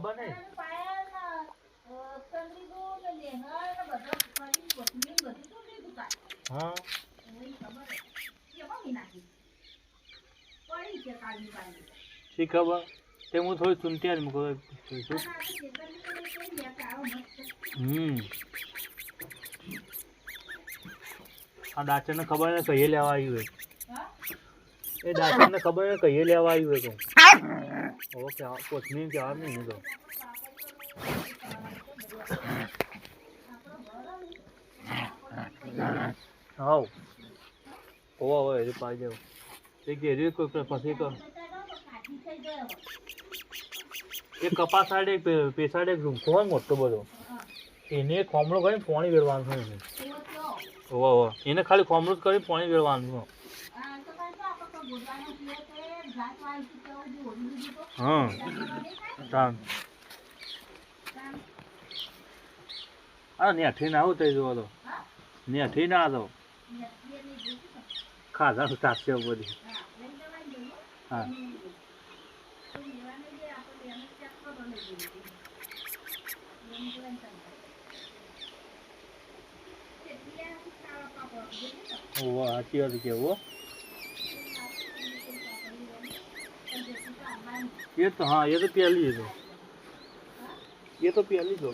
ખબર નહીં હા શી ખબર તે હું થોડી ચૂંટ્યા જ મૂકો આ ડાચરને ખબર ને કહીએ લેવા આવ્યું હોય એ ડાચરને ખબર ને કહીએ લેવા આવ્યું હોય તો ઓકે કોથમીર કહેવા નહીં તો હાવ હોવા હોય એ પાઈ દેવું એ ઘેરી કોઈ પછી એક કપાસ સાઈડ એક પેસાડ એક રૂમખો હોય મોટો બધો એને ખોમડો કરીને પાણી વેરવાનું હોય ઓહો એને ખાલી ખોમડું જ કરી પાણી વેરવાનું હા હા નેઠી ના આવું થઈ જવા દો નેઠી ના દો ખાધા સાચે બધી હા ઓહ સાચી વાત કેવું ये तो हाँ ये तो प्याली है तो ये तो प्याली दो